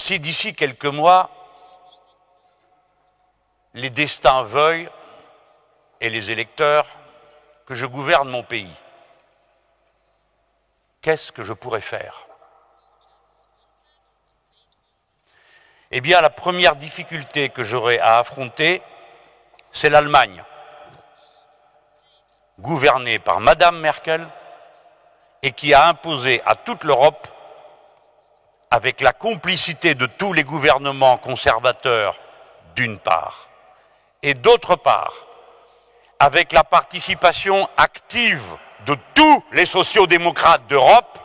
si d'ici quelques mois, les destins veuillent, et les électeurs, que je gouverne mon pays, qu'est-ce que je pourrais faire? Eh bien, la première difficulté que j'aurai à affronter, c'est l'Allemagne, gouvernée par Madame Merkel, et qui a imposé à toute l'Europe, avec la complicité de tous les gouvernements conservateurs d'une part, et d'autre part, avec la participation active de tous les sociaux-démocrates d'Europe,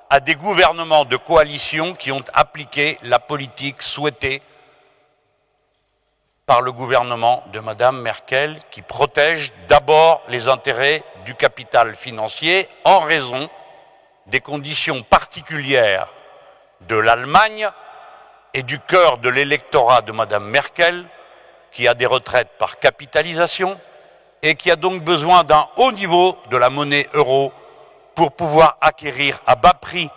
à des gouvernements de coalition qui ont appliqué la politique souhaitée par le gouvernement de Madame Merkel, qui protège d'abord les intérêts du capital financier en raison des conditions particulières de l'Allemagne et du cœur de l'électorat de Madame Merkel, qui a des retraites par capitalisation et qui a donc besoin d'un haut niveau de la monnaie euro pour pouvoir acquérir à bas prix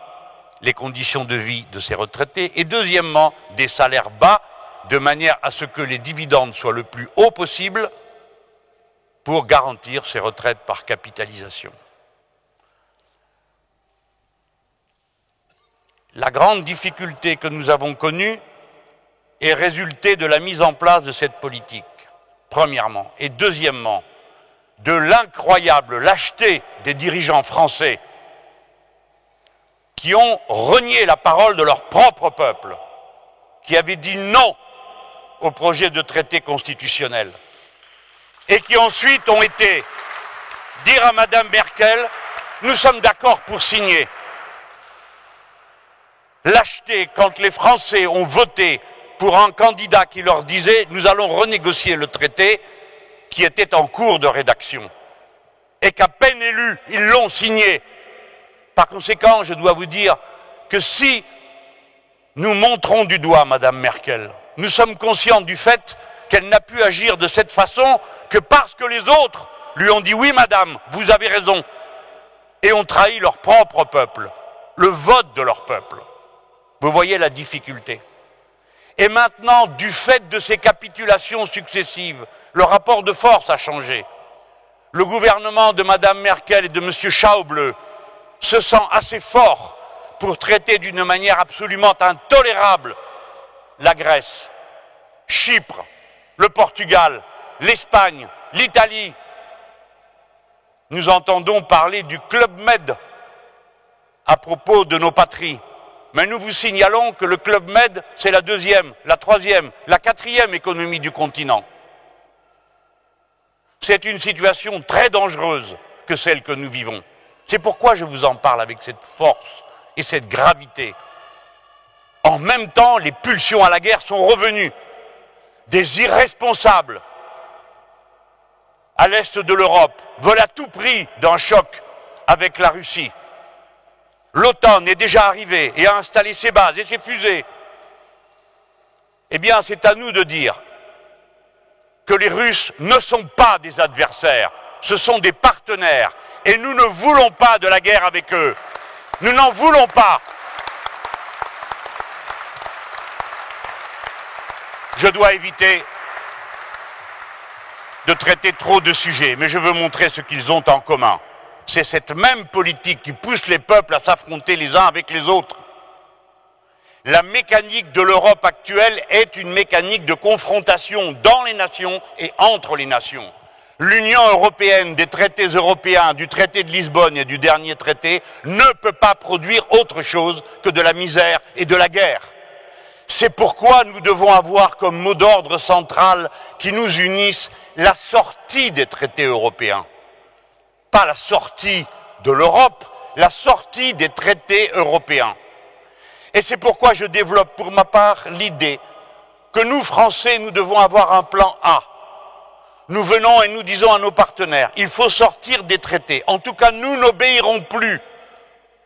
les conditions de vie de ses retraités, et deuxièmement, des salaires bas, de manière à ce que les dividendes soient le plus haut possible pour garantir ces retraites par capitalisation. La grande difficulté que nous avons connue est résultée de la mise en place de cette politique, premièrement, et deuxièmement, de l'incroyable lâcheté des dirigeants français qui ont renié la parole de leur propre peuple, qui avait dit non au projet de traité constitutionnel, et qui ensuite ont été dire à Madame Merkel « Nous sommes d'accord pour signer ». Lâcheté quand les Français ont voté pour un candidat qui leur disait « Nous allons renégocier le traité », qui était en cours de rédaction, et qu'à peine élus, ils l'ont signé. Par conséquent, je dois vous dire que si nous montrons du doigt Madame Merkel, nous sommes conscients du fait qu'elle n'a pu agir de cette façon que parce que les autres lui ont dit « Oui, madame, vous avez raison », et ont trahi leur propre peuple, le vote de leur peuple. Vous voyez la difficulté. Et maintenant, du fait de ces capitulations successives, le rapport de force a changé. Le gouvernement de Madame Merkel et de M. Schäuble se sent assez fort pour traiter d'une manière absolument intolérable la Grèce, Chypre, le Portugal, l'Espagne, l'Italie. Nous entendons parler du Club Med à propos de nos patries. Mais nous vous signalons que le Club Med, c'est la deuxième, la troisième, la quatrième économie du continent. C'est une situation très dangereuse que celle que nous vivons. C'est pourquoi je vous en parle avec cette force et cette gravité. En même temps, les pulsions à la guerre sont revenues. Des irresponsables à l'est de l'Europe veulent à tout prix d'un choc avec la Russie. L'OTAN est déjà arrivée et a installé ses bases et ses fusées. Eh bien, c'est à nous de dire que les Russes ne sont pas des adversaires, ce sont des partenaires. Et nous ne voulons pas de la guerre avec eux. Nous n'en voulons pas. Je dois éviter de traiter trop de sujets, mais je veux montrer ce qu'ils ont en commun. C'est cette même politique qui pousse les peuples à s'affronter les uns avec les autres. La mécanique de l'Europe actuelle est une mécanique de confrontation dans les nations et entre les nations. L'Union européenne, des traités européens, du traité de Lisbonne et du dernier traité ne peut pas produire autre chose que de la misère et de la guerre. C'est pourquoi nous devons avoir comme mot d'ordre central qui nous unisse la sortie des traités européens. Pas la sortie de l'Europe, la sortie des traités européens. Et c'est pourquoi je développe pour ma part l'idée que nous, Français, nous devons avoir un plan A. Nous venons et nous disons à nos partenaires, il faut sortir des traités. En tout cas, nous n'obéirons plus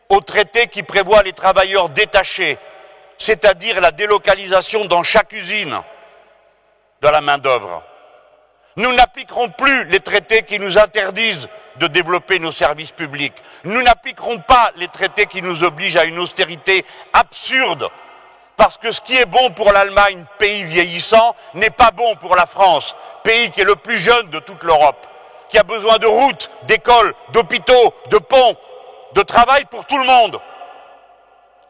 aux traités qui prévoient les travailleurs détachés, c'est-à-dire la délocalisation dans chaque usine de la main-d'œuvre. Nous n'appliquerons plus les traités qui nous interdisent de développer nos services publics. Nous n'appliquerons pas les traités qui nous obligent à une austérité absurde Parce que ce qui est bon pour l'Allemagne, pays vieillissant, n'est pas bon pour la France, pays qui est le plus jeune de toute l'Europe, qui a besoin de routes, d'écoles, d'hôpitaux, de ponts, de travail pour tout le monde.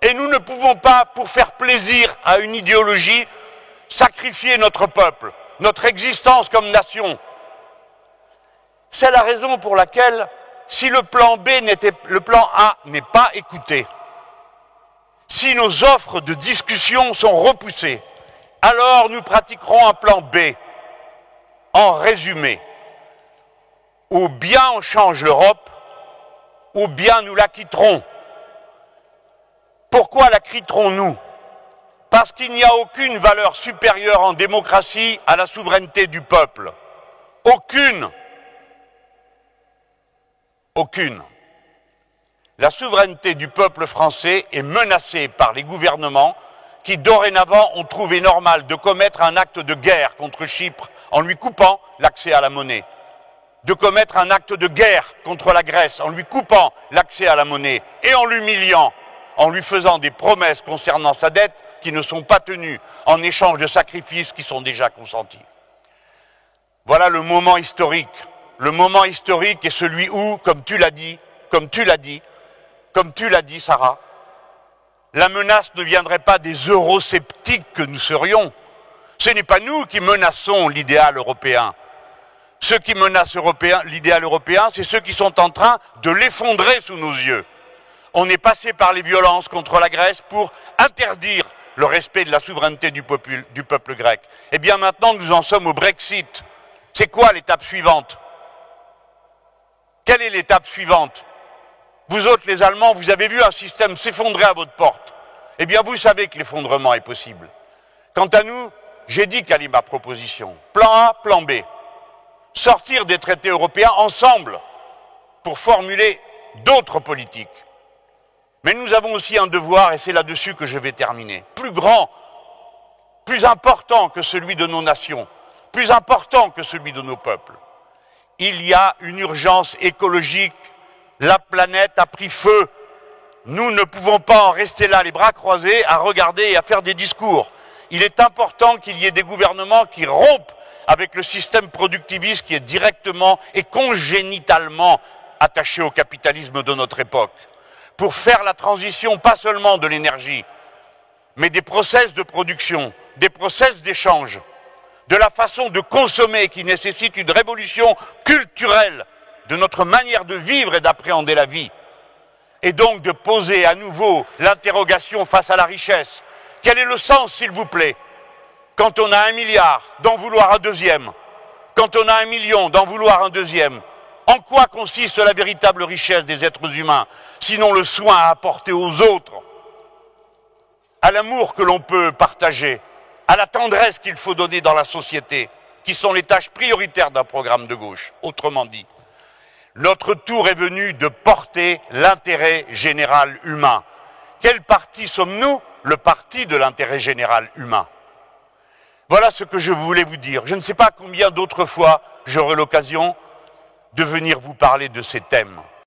Et nous ne pouvons pas, pour faire plaisir à une idéologie, sacrifier notre peuple, notre existence comme nation. C'est la raison pour laquelle, si le plan A n'est pas écouté, si nos offres de discussion sont repoussées, alors nous pratiquerons un plan B. En résumé, ou bien on change l'Europe, ou bien nous la quitterons. Pourquoi la quitterons-nous? Parce qu'il n'y a aucune valeur supérieure en démocratie à la souveraineté du peuple. Aucune. Aucune. La souveraineté du peuple français est menacée par les gouvernements qui, dorénavant, ont trouvé normal de commettre un acte de guerre contre Chypre en lui coupant l'accès à la monnaie, de commettre un acte de guerre contre la Grèce en lui coupant l'accès à la monnaie et en l'humiliant, en lui faisant des promesses concernant sa dette qui ne sont pas tenues en échange de sacrifices qui sont déjà consentis. Voilà le moment historique. Le moment historique est celui où, comme tu l'as dit, Sarah, la menace ne viendrait pas des eurosceptiques que nous serions. Ce n'est pas nous qui menaçons l'idéal européen. Ceux qui menacent l'idéal européen, c'est ceux qui sont en train de l'effondrer sous nos yeux. On est passé par les violences contre la Grèce pour interdire le respect de la souveraineté du peuple grec. Eh bien maintenant, nous en sommes au Brexit. C'est quoi l'étape suivante? Quelle est l'étape suivante? Vous autres, les Allemands, vous avez vu un système s'effondrer à votre porte. Eh bien, vous savez que l'effondrement est possible. Quant à nous, j'ai dit quelle est ma proposition. Plan A, plan B. Sortir des traités européens ensemble pour formuler d'autres politiques. Mais nous avons aussi un devoir, et c'est là-dessus que je vais terminer, plus grand, plus important que celui de nos nations, plus important que celui de nos peuples. Il y a une urgence écologique. La planète a pris feu. Nous ne pouvons pas en rester là, les bras croisés, à regarder et à faire des discours. Il est important qu'il y ait des gouvernements qui rompent avec le système productiviste qui est directement et congénitalement attaché au capitalisme de notre époque, pour faire la transition pas seulement de l'énergie, mais des process de production, des process d'échange, de la façon de consommer qui nécessite une révolution culturelle de notre manière de vivre et d'appréhender la vie, et donc de poser à nouveau l'interrogation face à la richesse. Quel est le sens, s'il vous plaît, quand on a 1 milliard, d'en vouloir un deuxième, quand on a 1 million, d'en vouloir un deuxième? En quoi consiste la véritable richesse des êtres humains, sinon le soin à apporter aux autres, à l'amour que l'on peut partager, à la tendresse qu'il faut donner dans la société, qui sont les tâches prioritaires d'un programme de gauche. Autrement dit, notre tour est venu de porter l'intérêt général humain. Quel parti sommes-nous? Le parti de l'intérêt général humain. Voilà ce que je voulais vous dire. Je ne sais pas combien d'autres fois j'aurai l'occasion de venir vous parler de ces thèmes.